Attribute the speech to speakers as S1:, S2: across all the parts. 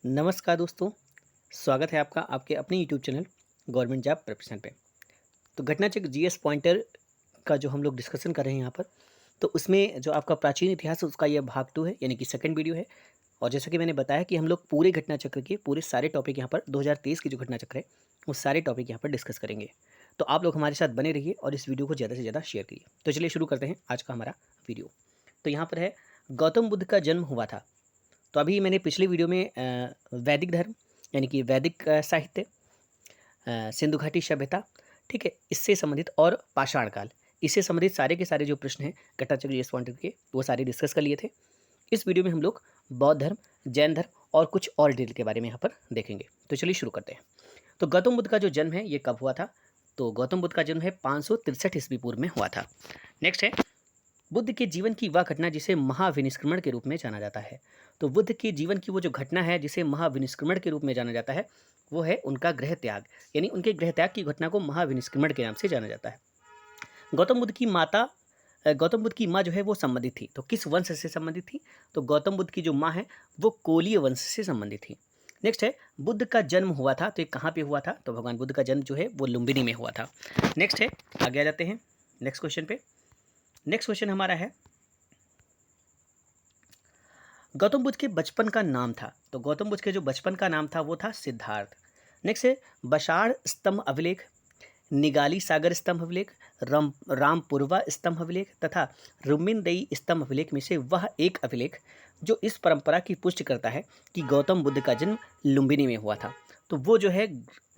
S1: नमस्कार दोस्तों, स्वागत है आपका आपके अपने YouTube channel government job preparation पे। तो घटना चक्र जीएस पॉइंटर का जो हम लोग डिस्कशन कर रहे हैं यहाँ पर, तो उसमें जो आपका प्राचीन इतिहास है उसका यह भाग 2 है, यानी कि सेकंड वीडियो है। और जैसा कि मैंने बताया कि हम लोग पूरे घटना चक्र के पूरे सारे टॉपिक यहाँ पर 2023 की जो घटना चक्र है, वो सारे टॉपिक यहाँ पर डिस्कस करेंगे। तो आप लोग हमारे साथ बने रहिए और इस वीडियो को ज़्यादा से ज़्यादा शेयर करिए। तो चलिए शुरू करते हैं आज का हमारा वीडियो। तो यहाँ पर है, गौतम बुद्ध का जन्म हुआ था। तो अभी मैंने पिछले वीडियो में वैदिक धर्म यानी कि वैदिक साहित्य, सिंधु घाटी सभ्यता, ठीक है, इससे संबंधित और पाषाण काल, इससे संबंधित सारे के सारे जो प्रश्न हैं घटाचक्र जीएस पॉइंट के, वो सारे डिस्कस कर लिए थे। इस वीडियो में हम लोग बौद्ध धर्म, जैन धर्म और कुछ और डिटेल के बारे में यहाँ पर देखेंगे। तो चलिए शुरू करते हैं। तो गौतम बुद्ध का जो जन्म है ये कब हुआ था? तो गौतम बुद्ध का जन्म है 563 ईस्वी पूर्व में हुआ था। नेक्स्ट है, बुद्ध के जीवन की वह घटना जिसे महाविनिष्क्रमण के रूप में जाना जाता है। तो बुद्ध के जीवन की वो जो घटना है जिसे महाविनिष्क्रमण के रूप में जाना जाता है, वो है उनका गृह त्याग, यानी उनके गृह त्याग की घटना को महाविनिष्क्रमण के नाम से जाना जाता है। गौतम बुद्ध की माता, गौतम बुद्ध की माँ जो है वो संबंधित थी। तो किस वंश से संबंधित थी? तो गौतम बुद्ध की जो माँ है वो कोलीय वंश से संबंधित थी। नेक्स्ट है, बुद्ध का जन्म हुआ था तो ये कहाँ पे हुआ था? तो भगवान बुद्ध का जन्म जो है वो लुम्बिनी में हुआ था। नेक्स्ट है, आगे आ जाते हैं नेक्स्ट क्वेश्चन पे। नेक्स्ट क्वेश्चन हमारा है, गौतम बुद्ध के बचपन का नाम था। तो गौतम बुद्ध के जो बचपन का नाम था वो था सिद्धार्थ। नेक्स्ट है, बशाड़ स्तंभ अभिलेख, निगाली सागर स्तंभ अभिलेख, रामपुरवा स्तंभ अभिलेख तथा रुमिनदेई स्तंभ अभिलेख में से वह एक अभिलेख जो इस परंपरा की पुष्टि करता है कि गौतम बुद्ध का जन्म लुम्बिनी में हुआ था। तो वो जो है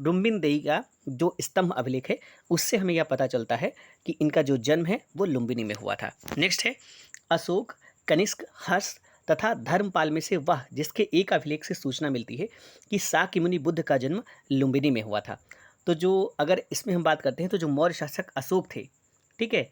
S1: रुमिनदेई का जो स्तंभ अभिलेख है, उससे हमें यह पता चलता है कि इनका जो जन्म है वो लुम्बिनी में हुआ था। नेक्स्ट है, अशोक, कनिष्क, हर्ष तथा धर्मपाल में से वह जिसके एक अभिलेख से सूचना मिलती है कि शाक्यमुनि बुद्ध का जन्म लुम्बिनी में हुआ था। तो जो अगर इसमें हम बात करते हैं तो जो मौर्य शासक अशोक थे, ठीक है,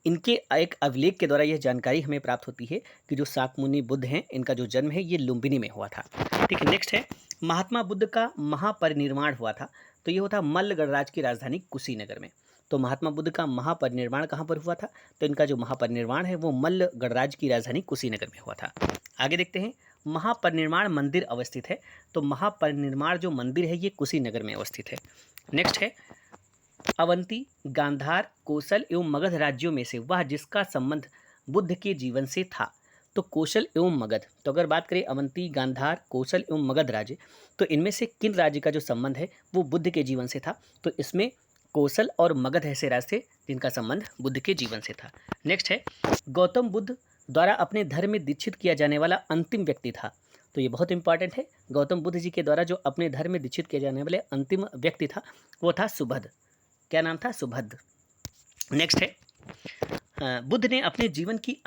S1: इनके एक अभिलेख के द्वारा यह जानकारी हमें प्राप्त होती है कि जो शाक्यमुनि बुद्ध हैं इनका जो जन्म है ये लुम्बिनी में हुआ था। ठीक है, नेक्स्ट है, महात्मा बुद्ध का महापरिनिर्वाण हुआ था। तो ये होता मल्ल गणराज्य की राजधानी कुशीनगर में। तो महात्मा बुद्ध का महापरिनिर्वाण कहाँ पर हुआ था? तो इनका जो महापरिनिर्वाण है वो मल्ल गणराज्य की राजधानी कुशीनगर में हुआ था। आगे देखते हैं, महापरिनिर्वाण मंदिर अवस्थित है। तो महापरिनिर्वाण जो मंदिर है ये कुशीनगर में अवस्थित है। नेक्स्ट है, अवंती, गांधार, कोसल एवं मगध राज्यों में से वह जिसका संबंध बुद्ध के जीवन से था। तो कौशल एवं मगध, तो अगर बात करें अवंती, गांधार, कौशल एवं मगध राज्य, तो इनमें से किन राज्य का जो संबंध है वो बुद्ध के जीवन से था? तो इसमें कौशल और मगध ऐसे राज्य थे जिनका संबंध बुद्ध के जीवन से था। नेक्स्ट है, गौतम बुद्ध द्वारा अपने धर्म में दीक्षित किया जाने वाला अंतिम व्यक्ति था। तो ये बहुत इंपॉर्टेंट है, गौतम बुद्ध जी के द्वारा जो अपने धर्म में दीक्षित किए जाने वाले अंतिम व्यक्ति था वो था सुभद्र। क्या नाम था? सुभद्र। नेक्स्ट है, बुद्ध ने अपने जीवन की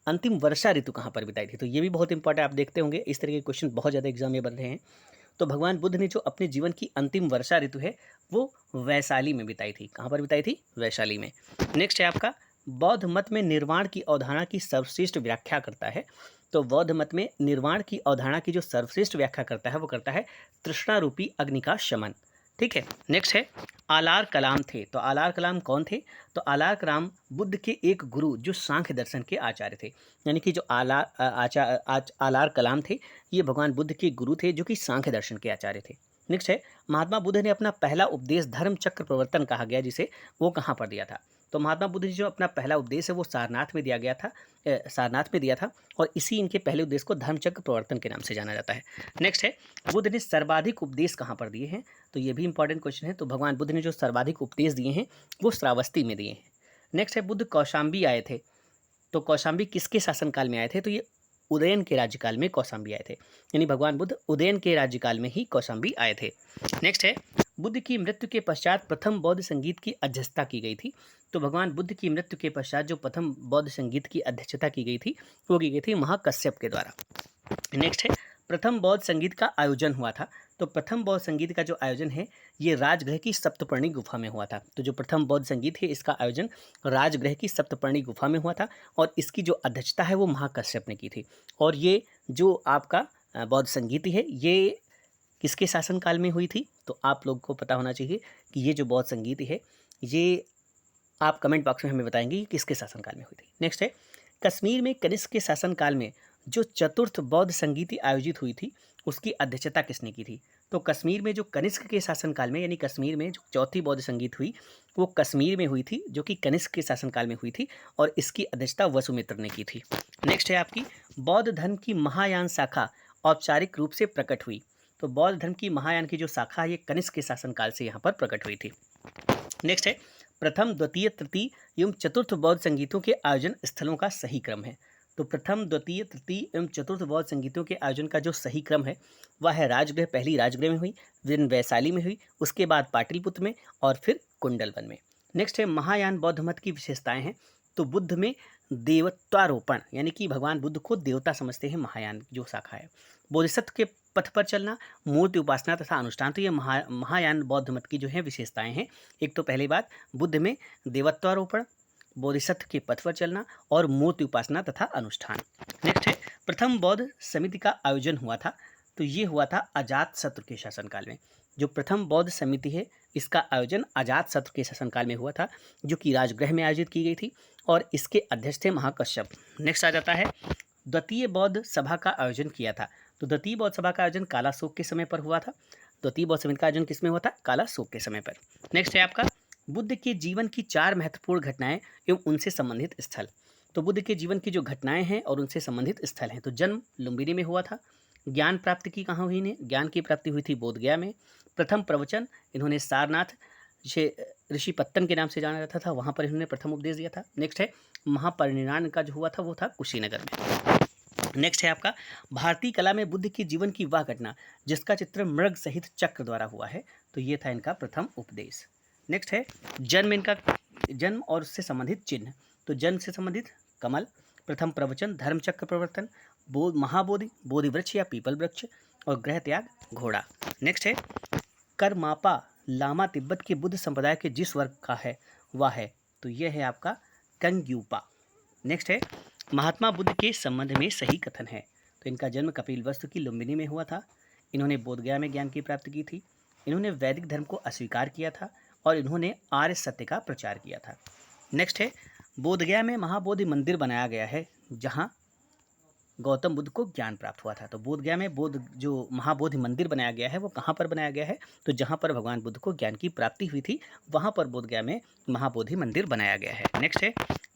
S1: अंतिम वर्षा ऋतु कहाँ पर बिताई थी? तो ये भी बहुत इंपॉर्टेंट, आप देखते होंगे इस तरह के क्वेश्चन बहुत ज़्यादा एग्जाम में बन रहे हैं। तो भगवान बुद्ध ने जो अपने जीवन की अंतिम वर्षा ऋतु है वो वैशाली में बिताई थी। कहाँ पर बिताई थी? वैशाली में। नेक्स्ट है आपका, बौद्ध मत में निर्वाण की अवधारणा की सर्वश्रेष्ठ व्याख्या करता है। तो बौद्ध मत में निर्वाण की अवधारणा की जो सर्वश्रेष्ठ व्याख्या करता है वो करता है तृष्णा रूपी अग्नि का शमन। ठीक है, नेक्स्ट है, आलार कलाम थे। तो आलार कलाम कौन थे? तो आलार कलाम बुद्ध के एक गुरु जो सांख्य दर्शन के आचार्य थे, यानी कि जो आलार कलाम थे ये भगवान बुद्ध के गुरु थे जो कि सांख्य दर्शन के आचार्य थे। नेक्स्ट है, महात्मा बुद्ध ने अपना पहला उपदेश धर्म चक्र प्रवर्तन कहा गया जिसे वो कहाँ पर दिया था? तो महात्मा बुद्ध जी जो अपना पहला उपदेश है वो सारनाथ में दिया गया था, सारनाथ में दिया था और इसी इनके पहले उपदेश को धर्मचक्र प्रवर्तन के नाम से जाना जाता है। नेक्स्ट है, बुद्ध ने सर्वाधिक उपदेश कहाँ पर दिए हैं? तो ये भी इंपॉर्टेंट क्वेश्चन है। तो भगवान बुद्ध ने जो सर्वाधिक उपदेश दिए हैं वो श्रावस्ती में दिए हैं। नेक्स्ट है, बुद्ध कौशाम्बी आए थे। तो कौशाम्बी किसके शासनकाल में आए थे? तो ये उदयन के राज्यकाल में कौशाम्बी आए थे, यानी भगवान बुद्ध उदयन के राज्यकाल में ही कौशाम्बी आए थे। नेक्स्ट है, बुद्ध की मृत्यु के पश्चात प्रथम बौद्ध संगीत की अध्यक्षता की गई थी। तो भगवान बुद्ध की मृत्यु के पश्चात जो प्रथम बौद्ध संगीत की अध्यक्षता की गई थी वो की गई थी महाकश्यप के द्वारा। नेक्स्ट है, प्रथम बौद्ध संगीत का आयोजन हुआ था। तो प्रथम बौद्ध संगीत का जो आयोजन है ये राजगृह की सप्तपर्णी गुफा में हुआ था। तो जो प्रथम बौद्ध संगीत है इसका आयोजन राजगृह की सप्तपर्णी गुफा में हुआ था और इसकी जो अध्यक्षता है वो महाकश्यप ने की थी। और ये जो आपका बौद्ध संगीत है ये किसके शासनकाल में हुई थी? तो आप लोग को पता होना चाहिए कि ये जो बौद्ध संगीत है ये आप कमेंट बॉक्स में हमें बताएंगे कि किसके शासनकाल में हुई थी। नेक्स्ट है, कश्मीर में कनिष्क के शासनकाल में जो चतुर्थ बौद्ध संगीति आयोजित हुई थी उसकी अध्यक्षता किसने की थी? तो कश्मीर में जो कनिष्क के शासनकाल में, यानी कश्मीर में जो चौथी बौद्ध संगीत हुई वो कश्मीर में हुई थी, जो कि कनिष्क के शासनकाल में हुई थी और इसकी अध्यक्षता वसुमित्र ने की थी। नेक्स्ट है आपकी, बौद्ध धर्म की महायान शाखा औपचारिक रूप से प्रकट हुई। तो बौद्ध धर्म की महायान की जो शाखा है ये कनिष्क के शासनकाल से यहाँ पर प्रकट हुई थी। नेक्स्ट है, प्रथम द्वितीय तृतीय एवं चतुर्थ बौद्ध संगीतों के आयोजन स्थलों का सही क्रम है। तो प्रथम द्वितीय तृतीय एवं चतुर्थ बौद्ध संगीतों के आयोजन का जो सही क्रम है वह है राजगृह, पहली राजगृह में हुई, फिर वैशाली में हुई, उसके बाद पाटलिपुत्र में और फिर कुंडलवन में। नेक्स्ट है, महायान बौद्ध मत की विशेषताएं हैं। तो बुद्ध में देवत्वारोपण, यानी कि भगवान बुद्ध को देवता समझते हैं महायान जो शाखा है। बोधिसत्व के पथ पर चलना, मूर्ति उपासना तथा अनुष्ठान। तो ये महायान बौद्ध मत की जो है विशेषताएं हैं। एक तो पहली बात, बुद्ध में देवत्वारोपण, बोधिसत्व के पथ पर चलना और मूर्ति उपासना तथा अनुष्ठान। नेक्स्ट है, प्रथम बौद्ध समिति का आयोजन हुआ था। तो ये हुआ था अजातशत्रु के शासनकाल में। जो प्रथम बौद्ध समिति है इसका आयोजन अजातशत्रु के शासनकाल में हुआ था, जो कि राजगृह में आयोजित की गई थी और इसके अध्यक्ष थे महाकश्यप। नेक्स्ट आ जाता है, द्वितीय बौद्ध सभा का आयोजन किया था। तो द्वितीय बौद्ध सभा का आयोजन कालाशोक के समय पर हुआ था। द्वितीय बौद्ध समिति का आयोजन किसमें हुआ था? कालाशोक के समय पर। नेक्स्ट है आपका, बुद्ध के जीवन की 4 महत्वपूर्ण घटनाएं एवं उनसे संबंधित स्थल। तो बुद्ध के जीवन की जो घटनाएं हैं और उनसे संबंधित स्थल हैं। तो जन्म लुम्बिनी में हुआ था। ज्ञान प्राप्ति की कहाँ हुई ने? ज्ञान की प्राप्ति हुई थी बोधगया में। प्रथम प्रवचन इन्होंने सारनाथ, जिसे ऋषि पत्तन के नाम से जाना जाता था, वहाँ पर इन्होंने प्रथम उपदेश दिया था। नेक्स्ट है, महापरिनिर्वाण का जो हुआ था वो था कुशीनगर में। नेक्स्ट है आपका, भारतीय कला में बुद्ध के जीवन की वह घटना जिसका चित्र मृग सहित चक्र द्वारा हुआ है। तो ये था इनका प्रथम उपदेश। नेक्स्ट है, जन्म, इनका जन्म और उससे संबंधित चिन्ह। तो जन्म से संबंधित कमल, प्रथम प्रवचन धर्म चक्र प्रवर्तन, महाबोधि, बोधि वृक्ष या पीपल वृक्ष और ग्रह त्याग घोड़ा। नेक्स्ट है, करमापा लामा तिब्बत के बुद्ध संप्रदाय के जिस वर्ग का है वह है। तो यह है आपका कंग्यूपा। नेक्स्ट है, महात्मा बुद्ध के संबंध में सही कथन है। तो इनका जन्म कपिलवस्तु की लुम्बिनी में हुआ था। इन्होंने बोधगया में ज्ञान की प्राप्ति की थी। इन्होंने वैदिक धर्म को अस्वीकार किया था और इन्होंने आर्य सत्य का प्रचार किया था। नेक्स्ट है, बोधगया में महाबोधि मंदिर बनाया गया है जहाँ गौतम बुद्ध को ज्ञान प्राप्त हुआ था। तो बोधगया में जो महाबोधि मंदिर बनाया गया है वो कहाँ पर बनाया गया है? तो जहाँ पर भगवान बुद्ध को ज्ञान की प्राप्ति हुई थी वहाँ पर बोधगया में महाबोधि मंदिर बनाया गया है। नेक्स्ट है,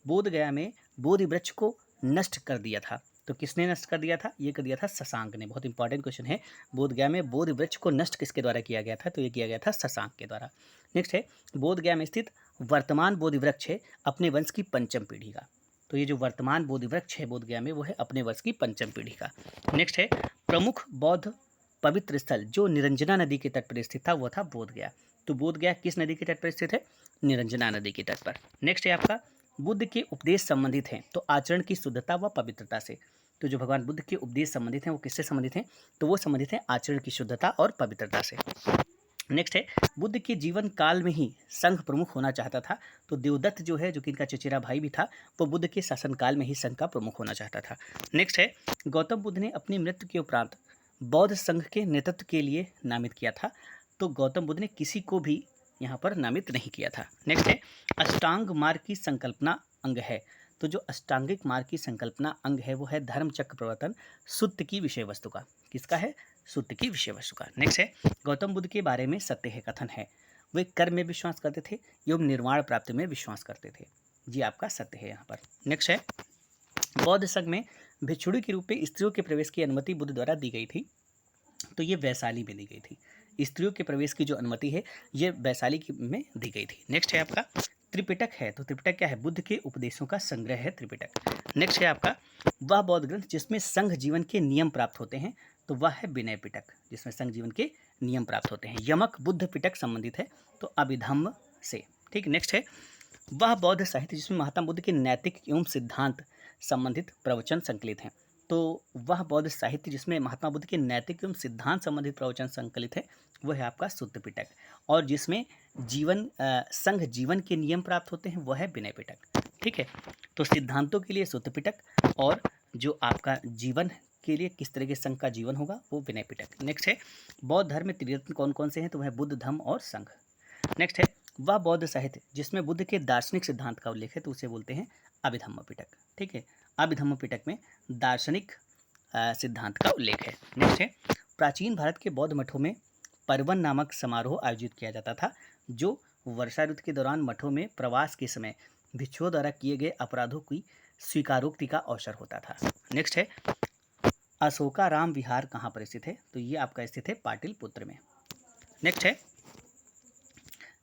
S1: बोधगया में बोधि वृक्ष को नष्ट कर दिया था। तो किसने नष्ट कर दिया था? ये कर दिया था शशांक ने। बहुत इंपॉर्टेंट क्वेश्चन है, बोधगया में बोधि वृक्ष को नष्ट किसके द्वारा किया गया था? तो ये किया गया था शशांक के द्वारा। नेक्स्ट है, बोधगया में स्थित वर्तमान बोधि वृक्ष है अपने वंश की 5वीं पीढ़ी का। तो ये जो वर्तमान बोधि वृक्ष है बोधगया में वो है अपने वंश की 5वीं पीढ़ी का। नेक्स्ट है, प्रमुख बौद्ध पवित्र स्थल जो निरंजना नदी के तट पर स्थित था वो था बोधगया। तो बोधगया किस नदी के तट पर स्थित है? निरंजना नदी के तट पर। नेक्स्ट है आपका, बुद्ध के उपदेश संबंधित हैं तो आचरण की शुद्धता व पवित्रता से। तो जो भगवान बुद्ध के उपदेश संबंधित हैं वो किससे संबंधित हैं? तो वो संबंधित हैं आचरण की शुद्धता और पवित्रता से। नेक्स्ट है, बुद्ध के जीवन काल में ही संघ प्रमुख होना चाहता था। तो देवदत्त जो है, जो कि इनका चचेरा भाई भी था, वो बुद्ध के शासनकाल में ही संघ का प्रमुख होना चाहता था। नेक्स्ट है, गौतम बुद्ध ने अपनी मृत्यु के उपरांत बौद्ध संघ के नेतृत्व के लिए नामित किया था। तो गौतम बुद्ध ने किसी को भी यहाँ पर नामित नहीं किया था। नेक्स्ट है, अष्टांग मार्ग की संकल्पना अंग है। तो जो अष्टांगिक मार्ग की संकल्पना अंग है वो है धर्म चक्र प्रवर्तन, सुत्त की विषय वस्तु का। किसका है? सुत्त की विषय वस्तु का। नेक्स्ट है, गौतम बुद्ध के बारे में सत्य है कथन है। वे कर्म में विश्वास करते थे एवं निर्वाण प्राप्ति में विश्वास करते थे। जी आपका सत्य है यहाँ पर। नेक्स्ट है, बौद्ध संघ में भिक्षुणी के रूप में स्त्रियों के प्रवेश की अनुमति बुद्ध द्वारा दी गई थी। तो ये वैशाली में दी गई थी। स्त्रियों के प्रवेश की जो अनुमति है ये वैशाली में दी गई थी। नेक्स्ट है आपका, त्रिपिटक है। तो त्रिपिटक क्या है? बुद्ध के उपदेशों का संग्रह है त्रिपिटक। नेक्स्ट है आपका, वह बौद्ध ग्रंथ जिसमें संघ जीवन के नियम प्राप्त होते हैं। तो वह है विनय पिटक, जिसमें संघ जीवन के नियम प्राप्त होते हैं। यमक बुद्ध पिटक संबंधित है तो अभिधम्म से। ठीक। नेक्स्ट है, वह बौद्ध साहित्य जिसमें महात्मा बुद्ध के नैतिक एवं सिद्धांत संबंधित प्रवचन संकलित हैं। तो वह बौद्ध साहित्य जिसमें महात्मा बुद्ध के नैतिक एवं सिद्धांत संबंधित प्रवचन संकलित है वह है आपका सुत्त पिटक। और जिसमें संघ जीवन के नियम प्राप्त होते हैं वह है विनय पिटक। ठीक है, तो सिद्धांतों के लिए सुत्त पिटक और जो आपका जीवन के लिए किस तरह के संघ का जीवन होगा वो विनय पिटक। नेक्स्ट है, बौद्ध धर्म में त्रिरत्न कौन कौन से हैं? तो वह बुद्ध, धम्म और संघ। नेक्स्ट है, वह बौद्ध साहित्य जिसमें बुद्ध के दार्शनिक सिद्धांत का उल्लेख है तो उसे बोलते हैं अभिधम्म पिटक। ठीक है, अभिधम्म पिटक में दार्शनिक सिद्धांत का उल्लेख है। नेक्स्ट है, प्राचीन भारत के बौद्ध मठों में पर्वन नामक समारोह आयोजित किया जाता था, जो वर्षा ऋतु के दौरान मठों में प्रवास के समय भिक्षुओं द्वारा किए गए अपराधों की स्वीकारोक्ति का अवसर होता था। नेक्स्ट है, अशोकाराम विहार कहाँ पर स्थित है? तो ये आपका स्थित है पाटलिपुत्र में। नेक्स्ट है,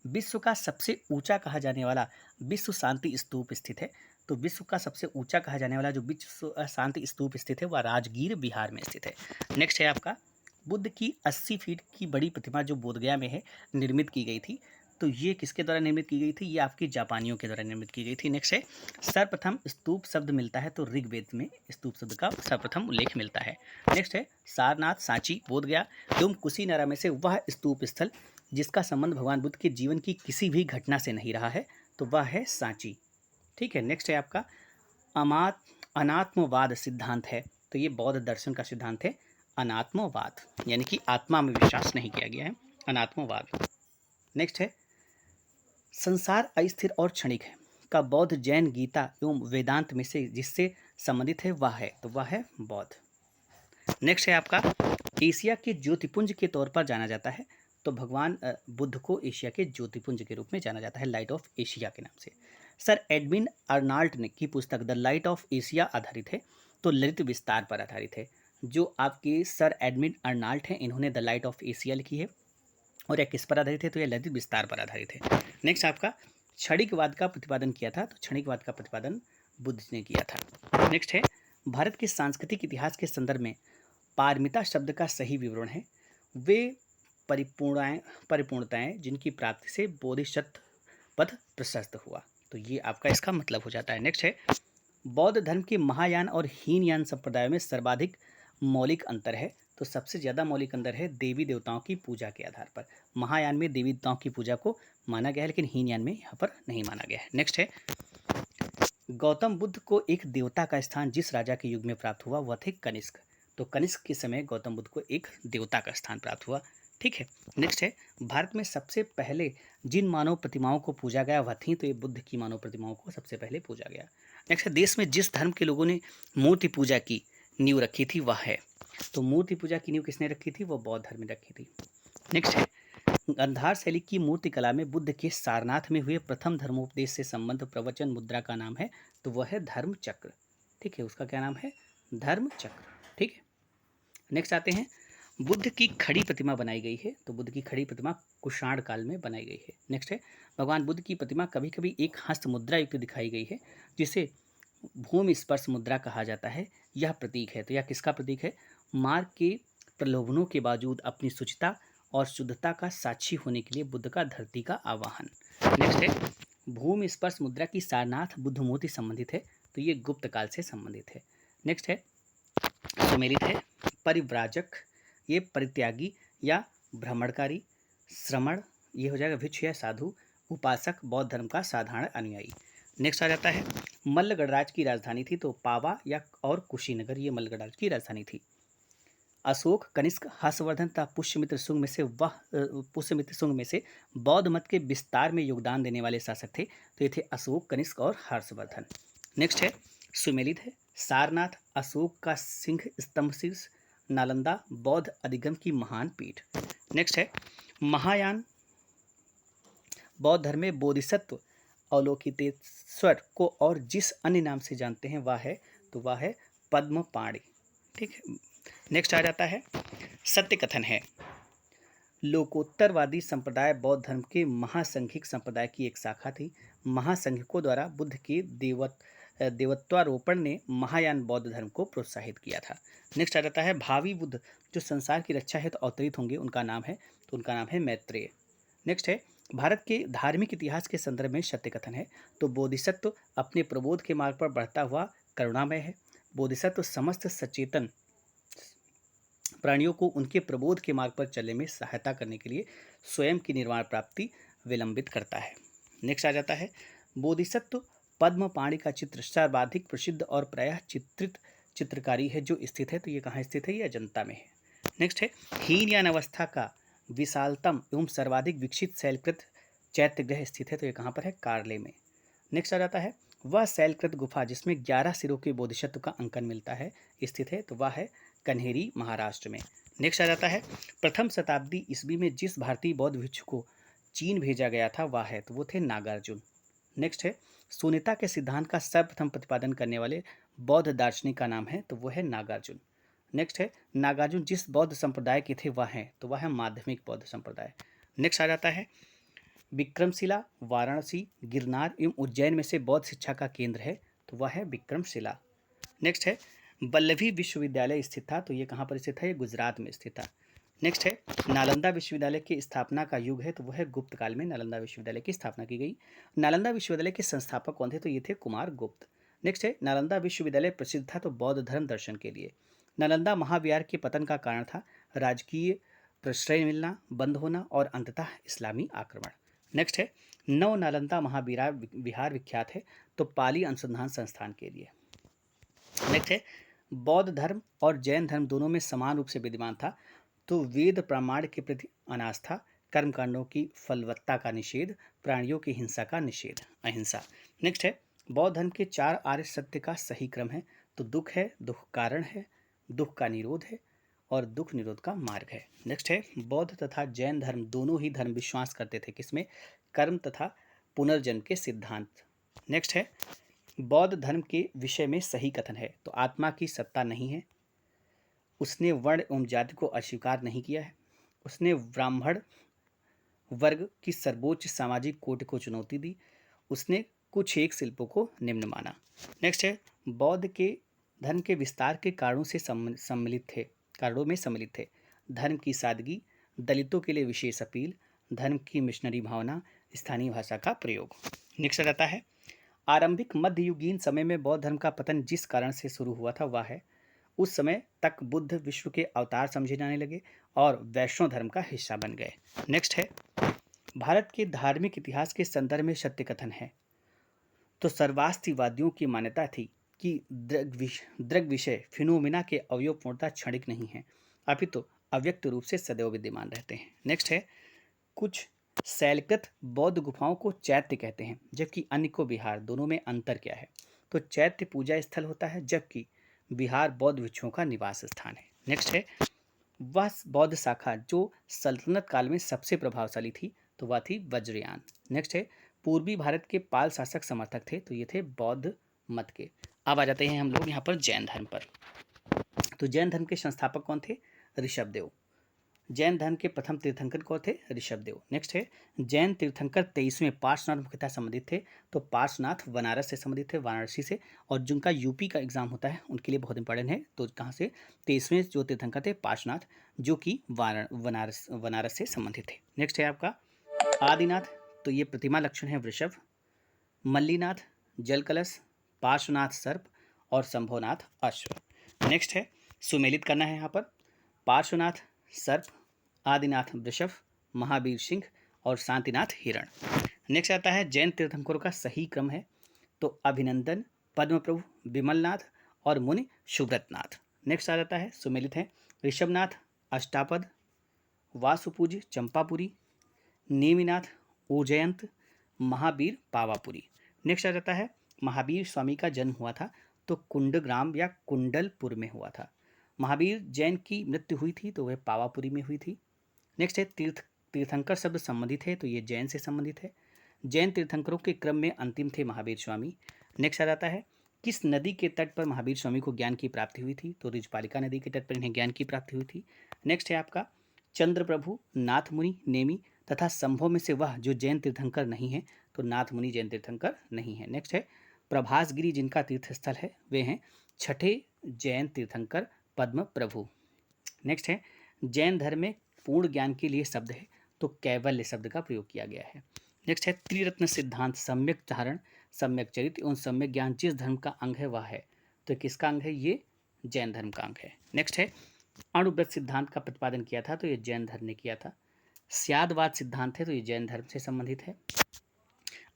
S1: विश्व का सबसे ऊंचा कहा जाने वाला विश्व शांति स्तूप स्थित है। तो विश्व का सबसे ऊंचा कहा जाने वाला जो विश्व शांति स्तूप स्थित है वह राजगीर बिहार में स्थित है। नेक्स्ट है आपका, बुद्ध की 80 फीट की बड़ी प्रतिमा जो बोधगया में है निर्मित की गई थी, तो ये किसके द्वारा निर्मित की गई थी? ये आपकी जापानियों के द्वारा निर्मित की गई थी। नेक्स्ट है, सर्वप्रथम स्तूप शब्द मिलता है तो ऋग्वेद में स्तूप शब्द का सर्वप्रथम उल्लेख मिलता है। नेक्स्ट है, सारनाथ, सांची, बोधगया एवं कुशीनरा में से वह स्तूप स्थल जिसका संबंध भगवान बुद्ध के जीवन की किसी भी घटना से नहीं रहा है, तो वह है सांची। ठीक है। नेक्स्ट है आपका, अनात्मवाद सिद्धांत है, तो ये बौद्ध दर्शन का सिद्धांत है अनात्मवाद, यानी कि आत्मा में विश्वास नहीं किया गया है, अनात्मवाद। नेक्स्ट है, संसार अस्थिर और क्षणिक है का बौद्ध जैन गीता एवं वेदांत में से जिससे संबंधित है वह है, तो वह है बौद्ध। नेक्स्ट है आपका, एशिया के ज्योतिपुंज के तौर पर जाना जाता है, तो भगवान बुद्ध को एशिया के ज्योतिपुंज के रूप में जाना जाता है, लाइट ऑफ एशिया के नाम से। सर एडविन अर्नाल्ट ने की पुस्तक द लाइट ऑफ एशिया आधारित है, तो ललित विस्तार पर आधारित है। जो आपके सर एडविन अर्नाल्ट हैं इन्होंने द लाइट ऑफ एशिया लिखी है, और यह किस पर आधारित है? तो यह ललित विस्तार पर आधारित है। नेक्स्ट आपका, क्षणिकवाद का प्रतिपादन किया था, तो क्षणिकवाद का प्रतिपादन बुद्ध ने किया था। नेक्स्ट है, भारत के सांस्कृतिक इतिहास के संदर्भ में पारमिता शब्द का सही विवरण है वे परिपूर्णताएं जिनकी प्राप्ति से बोधिसत्व पद प्रशस्त हुआ, तो ये आपका इसका मतलब हो जाता है। नेक्स्ट है, बौद्ध धर्म के महायान और हीनयान संप्रदायों में सर्वाधिक मौलिक अंतर है, तो सबसे ज़्यादा मौलिक अंतर है देवी देवताओं की पूजा के आधार पर। महायान में देवी देवताओं की पूजा को माना गया है, लेकिन हीनयान में यहाँ पर नहीं माना गया है। नेक्स्ट है, गौतम बुद्ध को एक देवता का स्थान जिस राजा के युग में प्राप्त हुआ वह थे कनिष्क, तो कनिष्क के समय गौतम बुद्ध को एक देवता का स्थान प्राप्त हुआ। ठीक है। नेक्स्ट है, भारत में सबसे पहले जिन मानव प्रतिमाओं को पूजा गया वह थी, तो ये बुद्ध की मानव प्रतिमाओं को सबसे पहले पूजा गया। नेक्स्ट है, देश में जिस धर्म के लोगों ने मूर्ति पूजा की नींव रखी थी वह है, तो मूर्ति पूजा की नींव किसने रखी थी? वो बौद्ध धर्म ने रखी थी। नेक्स्ट है, गांधार शैली की मूर्ति कला में बुद्ध के सारनाथ में हुए प्रथम धर्मोपदेश से संबंध प्रवचन मुद्रा का नाम है, तो वह है धर्म चक्र। ठीक है, उसका क्या नाम है? धर्म चक्र। ठीक है। नेक्स्ट आते हैं, बुद्ध की खड़ी प्रतिमा बनाई गई है, तो बुद्ध की खड़ी प्रतिमा कुषाण काल में बनाई गई है। नेक्स्ट है, भगवान बुद्ध की प्रतिमा कभी कभी एक हस्त मुद्रा युक्त दिखाई गई है जिसे भूमि स्पर्श मुद्रा कहा जाता है, यह प्रतीक है, तो यह किसका प्रतीक है? मार्ग के प्रलोभनों के बावजूद अपनी शुचिता और शुद्धता का साक्षी होने के लिए बुद्ध का धरती का आवाहन। नेक्स्ट है, भूमि स्पर्श मुद्रा की सारनाथ बुद्ध मूर्ति संबंधित है, तो ये गुप्त काल से संबंधित है। नेक्स्ट है, सुमेलित है, परिव्राजक, ये परित्यागी या भ्रमणकारी, श्रमण ये हो जाएगा भिक्षु या साधु, उपासक बौद्ध धर्म का साधारण अनुयायी। नेक्स्ट आ जाता है, मल्ल गणराज की राजधानी थी, तो पावा या और कुशीनगर ये मल्ल गणराज की राजधानी थी। अशोक, कनिष्क, हर्षवर्धन तथा पुष्यमित्र शुंग में से बौद्ध मत के विस्तार में योगदान देने वाले शासक थे, तो ये थे अशोक, कनिष्क और हर्षवर्धन। नेक्स्ट है, सुमेलित है, सारनाथ, अशोक का सिंह स्तंभ शीर्ष, नालंदा बौद्ध अधिगम की महान पीठ। नेक्स्ट है, महायान बौद्ध धर्म में बोधिसत्व अवलोकितेश्वर को और जिस अन्य नाम से जानते हैं वह है, तो वह है पद्मपाणि। ठीक है। नेक्स्ट आ जाता है, सत्य कथन है, लोकोत्तरवादी संप्रदाय बौद्ध धर्म के महासंघिक संप्रदाय की एक शाखा थी। महासंघिकों द्वारा बुद्ध के देवत्वारोपण ने महायान बौद्ध धर्म को प्रोत्साहित किया था। नेक्स्ट आ जाता है, भावी बुद्ध जो संसार की रक्षा हेतु अवतरित होंगे उनका नाम है, तो उनका नाम है मैत्रेय। नेक्स्ट है, भारत के धार्मिक इतिहास के संदर्भ में सत्य कथन है, तो बोधिसत्व अपने प्रबोध के मार्ग पर बढ़ता हुआ करुणामय है। बोधिसत्व समस्त सचेतन प्राणियों को उनके प्रबोध के मार्ग पर चलने में सहायता करने के लिए स्वयं की निर्वाण प्राप्ति विलंबित करता है। नेक्स्ट आ जाता है, बोधिसत्व पद्मपाणि का चित्र सर्वाधिक प्रसिद्ध और प्रायः चित्रित चित्रकारी है जो स्थित है, तो ये कहाँ स्थित है? ये अजंता में है। नेक्स्ट है, हीनयान अवस्था का विशालतम एवं सर्वाधिक विकसित शैलकृत चैत्यगृह स्थित है, तो ये कहाँ पर है? कार्ले में। नेक्स्ट आ जाता है, वह शैलकृत गुफा जिसमें 11 सिरों के बोधिसत्व का अंकन मिलता है स्थित है, तो वह है कन्हेरी, महाराष्ट्र में। नेक्स्ट आ जाता है प्रथम शताब्दी ईस्वी में जिस भारतीय बौद्ध भिक्षु को चीन भेजा गया था वह है, तो वो थे नागार्जुन। नेक्स्ट है शून्यता के सिद्धांत का सर्वप्रथम प्रतिपादन करने वाले बौद्ध दार्शनिक का नाम है, तो वह है नागार्जुन। नेक्स्ट है नागार्जुन जिस बौद्ध संप्रदाय के थे वह है, तो वह है माध्यमिक बौद्ध संप्रदाय। नेक्स्ट आ जाता है विक्रमशिला वाराणसी, गिरनार एवं उज्जैन में से बौद्ध शिक्षा का केंद्र है, तो वह है विक्रमशिला। नेक्स्ट है वल्लभी विश्वविद्यालय स्थित था, तो ये कहाँ पर स्थित है, ये गुजरात में स्थित था। नेक्स्ट है नालंदा विश्वविद्यालय की स्थापना का युग है, तो वह है गुप्त काल में नालंदा विश्वविद्यालय की स्थापना की गई। नालंदा विश्वविद्यालय के संस्थापक कौन थे, तो ये थे कुमार गुप्त। नेक्स्ट है नालंदा विश्वविद्यालय प्रसिद्ध था तो बौद्ध धर्म दर्शन के लिए। नालंदा महाविहार के पतन का कारण था राजकीय प्रश्रय मिलना बंद होना और अंततः इस्लामी आक्रमण। नेक्स्ट है नव नालंदा महाविहार विख्यात है तो पाली अनुसंधान संस्थान के लिए। नेक्स्ट है बौद्ध धर्म और जैन धर्म दोनों में समान रूप से विद्यमान था, तो वेद प्रमाण के प्रति अनास्था, कर्मकांडों की फलवत्ता का निषेध, प्राणियों की हिंसा का निषेध, अहिंसा। नेक्स्ट है बौद्ध धर्म के 4 आर्य सत्य का सही क्रम है, तो दुख है, दुख कारण है, दुख का निरोध है और दुख निरोध का मार्ग है। नेक्स्ट है बौद्ध तथा जैन धर्म दोनों ही धर्म विश्वास करते थे किसमें, कर्म तथा पुनर्जन्म के सिद्धांत। नेक्स्ट है बौद्ध धर्म के विषय में सही कथन है, तो आत्मा की सत्ता नहीं है, उसने वर्ण एवं जाति को अस्वीकार नहीं किया है, उसने ब्राह्मण वर्ग की सर्वोच्च सामाजिक कोटि को चुनौती दी, उसने कुछ एक शिल्पों को निम्न माना। नेक्स्ट है बौद्ध के धर्म के विस्तार के कारणों से कारणों में सम्मिलित थे धर्म की सादगी, दलितों के लिए विशेष अपील, धर्म की मिशनरी भावना, स्थानीय भाषा का प्रयोग। नेक्स्ट रहता है आरंभिक मध्ययुगीन समय में बौद्ध धर्म का पतन जिस कारण से शुरू हुआ था वह है उस समय तक बुद्ध विश्व के अवतार समझे जाने लगे और वैष्णव धर्म का हिस्सा बन गए। नेक्स्ट है भारत के धार्मिक इतिहास के संदर्भ में सत्य कथन है, तो सर्वास्तिवादियों की मान्यता थी कि दृग विषय फिनोमिना के अवयव पूर्णतः क्षणिक नहीं है, अपितु तो अव्यक्त रूप से सदैव विद्यमान रहते हैं। नेक्स्ट है कुछ शैलकृत बौद्ध गुफाओं को चैत्य कहते हैं जबकि अन्य को विहार, दोनों में अंतर क्या है, तो चैत्य पूजा स्थल होता है जबकि विहार बौद्ध भिक्षुओं का निवास स्थान है। नेक्स्ट है वह बौद्ध शाखा जो सल्तनत काल में सबसे प्रभावशाली थी, तो वह थी वज्रयान। नेक्स्ट है पूर्वी भारत के पाल शासक समर्थक थे, तो ये थे बौद्ध मत के। अब आ जाते हैं हम लोग यहाँ पर जैन धर्म पर। तो जैन धर्म के संस्थापक कौन थे, ऋषभदेव। जैन धर्म के प्रथम तीर्थंकर कौन थे, ऋषभदेव। नेक्स्ट है जैन तीर्थंकर 23वें पार्श्वनाथ मुख्यतः संबंधित थे, तो पार्श्वनाथ बनारस से संबंधित थे, वाराणसी से, और जिनका यूपी का एग्जाम होता है उनके लिए बहुत इंपॉर्टेंट है। तो कहाँ से, 23वें जो तीर्थंकर थे पार्श्वनाथ, जो कि बनारस से संबंधित थे। नेक्स्ट है आपका आदिनाथ, तो ये प्रतिमा लक्षण है वृषभ, मल्लीनाथ जल कलश, पार्श्वनाथ सर्प और शंभोनाथ अश्व। नेक्स्ट है सुमेलित करना है यहाँ पर, पार्श्वनाथ सर्प, आदिनाथ वृषभ, महावीर सिंह और शांतिनाथ हिरण। नेक्स्ट आता है जैन तीर्थंकरों का सही क्रम है, तो अभिनंदन, पद्मप्रभु, विमलनाथ और मुनि सुब्रतनाथ। नेक्स्ट आ जाता है सुमेलित है ऋषभनाथ अष्टापद, वासुपूज्य चंपापुरी, नेमिनाथ उज्जयंत, महावीर पावापुरी। नेक्स्ट आ जाता है महावीर स्वामी का जन्म हुआ था तो कुंडग्राम या कुंडलपुर में हुआ था। महावीर जैन की मृत्यु हुई थी तो वह पावापुरी में हुई थी। नेक्स्ट है तीर्थंकर शब्द संबंधित है, तो ये जैन से संबंधित है। जैन तीर्थंकरों के क्रम में अंतिम थे महावीर स्वामी। नेक्स्ट आ जाता है किस नदी के तट पर महावीर स्वामी को ज्ञान की प्राप्ति हुई थी, तो रिजपालिका नदी के तट पर इन्हें ज्ञान की प्राप्ति हुई थी। नेक्स्ट है आपका चंद्र प्रभु, नाथ मुनि, नेमी तथा संभव में से वह जो जैन तीर्थंकर नहीं है, तो नाथ मुनि जैन तीर्थंकर नहीं है। नेक्स्ट है प्रभासगिरी जिनका तीर्थस्थल है वे हैं छठे जैन तीर्थंकर पद्म प्रभु। नेक्स्ट है जैन धर्म में पूर्ण ज्ञान के लिए शब्द है, तो कैवल्य शब्द का प्रयोग किया गया है। नेक्स्ट है त्रिरत्न सिद्धांत, सम्यक धारण, सम्यक चरित्र एवं सम्यक ज्ञान जिस धर्म का अंग है वह है, तो किसका अंग है, ये जैन धर्म का अंग है। नेक्स्ट है अणुव्रत सिद्धांत का प्रतिपादन किया था, तो ये जैन धर्म ने किया था। स्यादवाद सिद्धांत है, तो ये जैन धर्म से संबंधित है।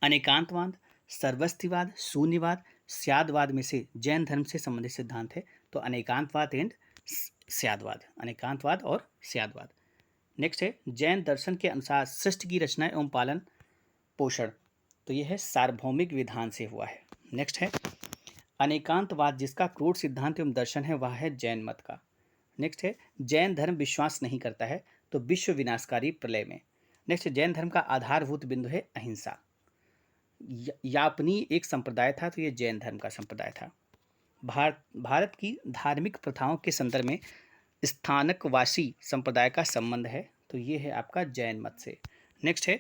S1: अनेकांतवाद, सर्वस्तिवाद, शून्यवाद, स्यादवाद में से जैन धर्म से संबंधित सिद्धांत है, तो अनेकांतवाद एंड स्यादवाद, अनेकांतवाद और स्यादवाद। नेक्स्ट है जैन दर्शन के अनुसार सृष्टि की रचना एवं पालन पोषण, तो यह है सार्वभौमिक विधान से हुआ है। नेक्स्ट है अनेकांतवाद जिसका क्रूर सिद्धांत एवं दर्शन है वह है जैन मत का। नेक्स्ट है जैन धर्म विश्वास नहीं करता है तो विश्व विनाशकारी प्रलय में। नेक्स्ट जैन धर्म का आधारभूत बिंदु है अहिंसा। यापनी एक संप्रदाय था तो ये जैन धर्म का संप्रदाय था। भारत की धार्मिक प्रथाओं के संदर्भ में स्थानकवासी संप्रदाय का संबंध है तो ये है आपका जैन मत से। नेक्स्ट है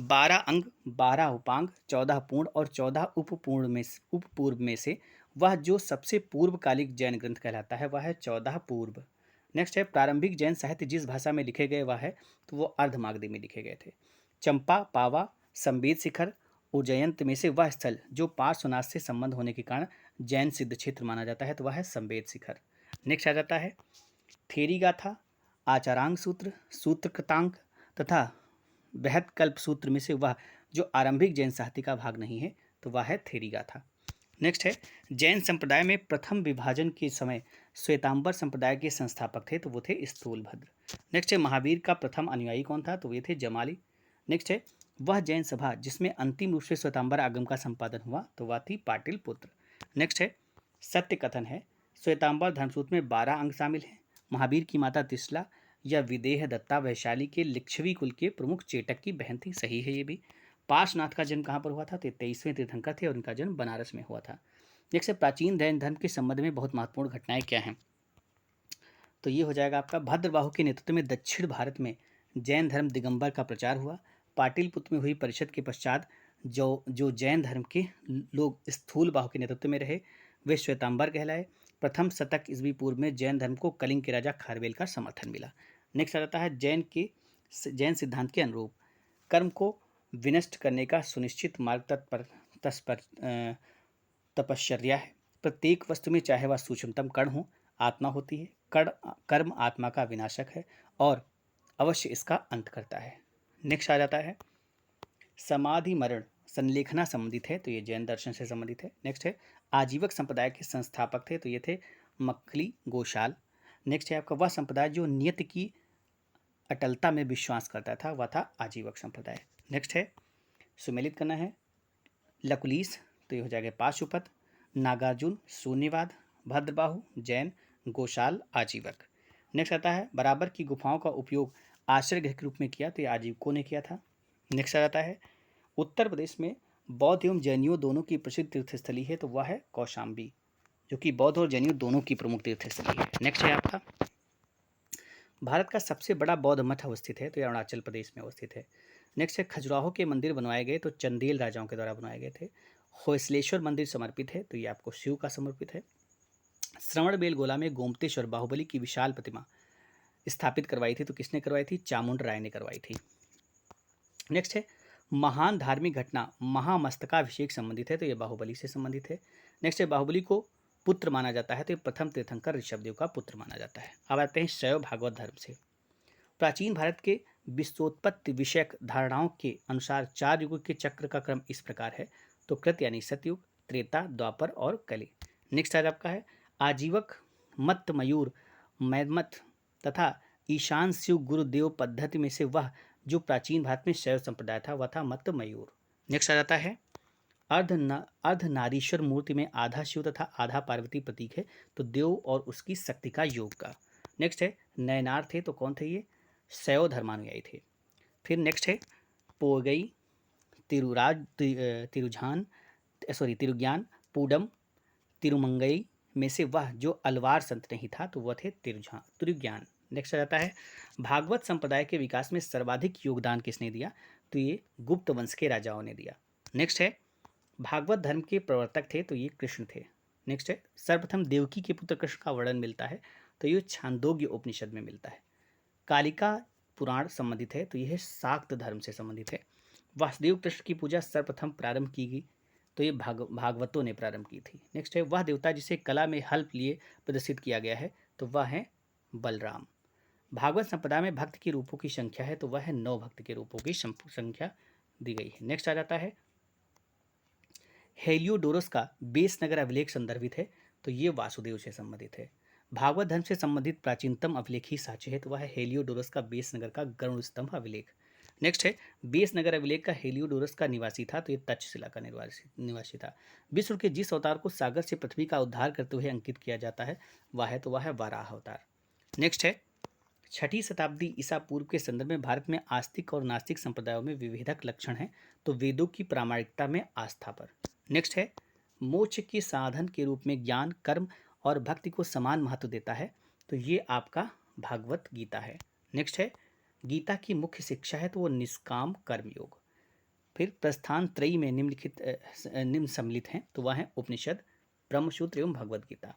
S1: 12 अंग 12 उपांग 14 पूर्ण और 14 उपपूर्व में से वह जो सबसे पूर्वकालिक जैन ग्रंथ कहलाता है वह है 14 पूर्व। नेक्स्ट है प्रारंभिक जैन साहित्य जिस भाषा में लिखे गए वह है तो वो अर्धमागधी में लिखे गए थे। चंपा पावा संवेद शिखर उज्जयंत में से वह स्थल जो पार्श्वनाथ से संबंध होने के कारण जैन सिद्ध क्षेत्र माना जाता है तो वह है संवेद शिखर। नेक्स्ट आ जाता है थेरी गाथा आचारांग सूत्र सूत्र कृतांक तथा बृहत कल्प सूत्र में से वह जो आरंभिक जैन साहित्य का भाग नहीं है तो वह है थेरी गाथा। नेक्स्ट है जैन संप्रदाय में प्रथम विभाजन के समय श्वेतांबर संप्रदाय के संस्थापक थे तो वो थे स्थूलभद्र। नेक्स्ट है महावीर का प्रथम अनुयायी कौन था तो वे थे जमाली। नेक्स्ट है वह जैन सभा जिसमें अंतिम रूप से श्वेतांबर आगम का संपादन हुआ तो वह थी पाटिल पुत्र। नेक्स्ट है सत्य कथन है श्वेतांबर धर्मसूत्र में 12 अंग शामिल हैं। महावीर की माता तिसला या विदेह दत्ता वैशाली के लिच्छवी कुल के प्रमुख चेटक की बहन थी, सही है ये भी। पार्श्वनाथ का जन्म कहाँ पर हुआ था तो 23वें तीर्थंकर थे और उनका जन्म बनारस में हुआ था। नेक्स्ट है प्राचीन जैन धर्म के संबंध में बहुत महत्वपूर्ण घटनाएं क्या हैं तो ये हो जाएगा आपका भद्रबाहु के नेतृत्व में दक्षिण भारत में जैन धर्म दिगंबर का प्रचार हुआ। पाटिलपुत्र में हुई परिषद के पश्चात जो जैन धर्म के लोग स्थूल बाहु के नेतृत्व में रहे वे श्वेतांबर कहलाए। प्रथम शतक ईस्वी पूर्व में जैन धर्म को कलिंग के राजा खारवेल का समर्थन मिला। नेक्स्ट आ जाता है जैन सिद्धांत के अनुरूप कर्म को विनष्ट करने का सुनिश्चित मार्ग तपश्चर्या है। प्रत्येक वस्तु में चाहे वह सूक्ष्मतम कण हो आत्मा होती है। कर्म आत्मा का विनाशक है और अवश्य इसका अंत करता है। नेक्स्ट आ जाता है समाधि मरण संलेखना संबंधित है तो ये जैन दर्शन से संबंधित है। नेक्स्ट है आजीवक संप्रदाय के संस्थापक थे तो ये थे मक्खली गोशाल। नेक्स्ट है आपका वह संप्रदाय जो नियत की अटलता में विश्वास करता था वह था आजीवक संप्रदाय। नेक्स्ट है सुमेलित करना है लकुलीस तो ये हो जाएगा पाशुपत नागार्जुन शून्यवाद भद्रबाहु जैन गोशाल आजीवक। नेक्स्ट आता है बराबर की गुफाओं का उपयोग आश्रय गृह के रूप में किया तो ये आजीवकों ने किया था। नेक्स्ट आ जाता है उत्तर प्रदेश में बौद्ध एवं जैनियों दोनों की प्रसिद्ध तीर्थस्थली है तो वह है कौशाम्बी जो कि बौद्ध और जैनियों दोनों की प्रमुख तीर्थस्थली है। नेक्स्ट है आपका भारत का सबसे बड़ा बौद्ध मठ अवस्थित है तो ये अरुणाचल प्रदेश में अवस्थित है। नेक्स्ट है खजुराहो के मंदिर बनवाए गए तो चंदेल राजाओं के द्वारा बनवाए गए थे। होयसलेश्वर मंदिर समर्पित है तो ये आपको शिव का समर्पित है। श्रवण बेलगोला में गोमतेश्वर बाहुबली की विशाल प्रतिमा स्थापित करवाई थी तो किसने करवाई थी चामुंड राय ने करवाई थी। नेक्स्ट है महान धार्मिक घटना महामस्तकाभिषेक संबंधित है तो ये बाहुबली से संबंधित है। नेक्स्ट है बाहुबली को पुत्र माना जाता है तो ये प्रथम तीर्थंकर ऋषभदेव का पुत्र माना जाता है। अब आते हैं शैव भागवत धर्म से। प्राचीन भारत के विश्वोत्पत्ति विषयक धारणाओं के अनुसार 4 युगों के चक्र का क्रम इस प्रकार है तो कृत यानी सतयुग त्रेता द्वापर और कली। नेक्स्ट आज आपका है आजीवक मत मयूर मैमथ तथा ईशान शिव गुरुदेव पद्धति में से वह जो प्राचीन भारत में शैव संप्रदाय था वह था मत मयूर। नेक्स्ट आ जाता है अर्धनारीश्वर मूर्ति में आधा शिव तथा आधा पार्वती प्रतीक है तो देव और उसकी शक्ति का योग का। नेक्स्ट है नयनार थे तो कौन थे ये शैव धर्मानुयायी थे। फिर नेक्स्ट है पोगई तिरुज्ञान पूडम तिरुमंगई में से वह जो अलवार संत नहीं था तो वह थे तिरुज्ञान। नेक्स्ट आ जाता है भागवत संप्रदाय के विकास में सर्वाधिक योगदान किसने दिया तो ये गुप्त वंश के राजाओं ने दिया। नेक्स्ट है भागवत धर्म के प्रवर्तक थे तो ये कृष्ण थे। नेक्स्ट है सर्वप्रथम देवकी के पुत्र कृष्ण का वर्णन मिलता है तो ये छांदोग्य उपनिषद में मिलता है। कालिका पुराण संबंधित है तो यह शाक्त धर्म से संबंधित है। वासुदेव कृष्ण की पूजा सर्वप्रथम प्रारंभ की गई तो ये भागवतों ने प्रारंभ की थी। नेक्स्ट है वह देवता जिसे कला में हल्प लिए प्रदर्शित किया गया है तो वह है बलराम। भागवत संप्रदाय में भक्त के रूपों की संख्या है तो वह है 9 भक्त के रूपों की संख्या दी गई है। नेक्स्ट आ जाता है हेलियोडोरस का बेस नगर अभिलेख संदर्भित है तो ये वासुदेव से संबंधित है। भागवत धर्म से संबंधित प्राचीनतम अभिलेख ही साक्ष्य है तो वह है हेलियोडोरस का बेस नगर का गरुड़ स्तंभ अभिलेख। नेक्स्ट है बेस नगर अभिलेख का हेलियोडोरस का निवासी था, तो ये तक्षशिला का निवासी था। विश्व के जिस अवतार को सागर से पृथ्वी का उद्धार करते हुए अंकित किया जाता है वह है वाराह अवतार। नेक्स्ट है 6ठी शताब्दी ईसा पूर्व के संदर्भ में भारत में आस्तिक और नास्तिक संप्रदायों में विभेदक लक्षण है, तो वेदों की प्रामाणिकता में आस्था पर। नेक्स्ट है मोक्ष के साधन के रूप में ज्ञान, कर्म और भक्ति को समान महत्व देता है, तो ये आपका भागवत गीता है। नेक्स्ट है गीता की मुख्य शिक्षा है, तो वो निष्काम कर्मयोग। फिर प्रस्थान त्रयी में निम्न सम्मिलित हैं, तो वह है उपनिषद, ब्रह्मसूत्र एवं भगवद गीता।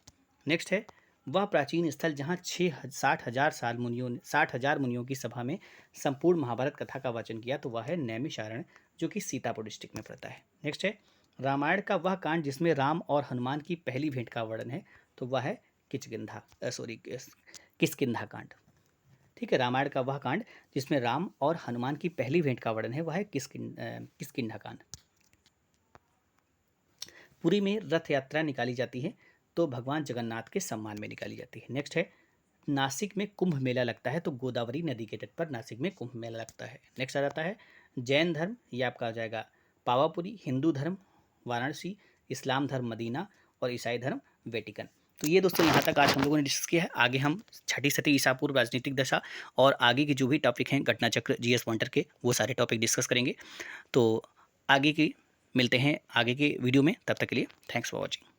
S1: नेक्स्ट है वह प्राचीन स्थल जहाँ 60,000 मुनियों की सभा में संपूर्ण महाभारत कथा का वाचन किया, तो वह है नैमिषारण्य, जो कि सीतापुर डिस्ट्रिक्ट में पड़ता है। नेक्स्ट है रामायण का वह कांड जिसमें राम और हनुमान की पहली भेंट का वर्णन है, तो वह है किष्किंधा कांड। ठीक है, रामायण का वह कांड जिसमें राम और हनुमान की पहली भेंट का वर्णन है वह है किष्किंधा कांड। पुरी में रथ यात्रा निकाली जाती है, तो भगवान जगन्नाथ के सम्मान में निकाली जाती है। नेक्स्ट है नासिक में कुंभ मेला लगता है, तो गोदावरी नदी के तट पर नासिक में कुंभ मेला लगता है। नेक्स्ट आ जाता है जैन धर्म, ये आपका आ जाएगा पावापुरी, हिंदू धर्म वाराणसी, इस्लाम धर्म मदीना और ईसाई धर्म वेटिकन। तो ये दोस्तों यहाँ तक आज हम लोगों ने डिस्कस किया है। आगे हम 6ठी सदी ईसा पूर्व राजनीतिक दशा और आगे के जो भी टॉपिक हैं घटना चक्र जीएस पॉइंटर के, वो सारे टॉपिक डिस्कस करेंगे। तो आगे की मिलते हैं आगे के वीडियो में, तब तक के लिए थैंक्स फॉर वॉचिंग।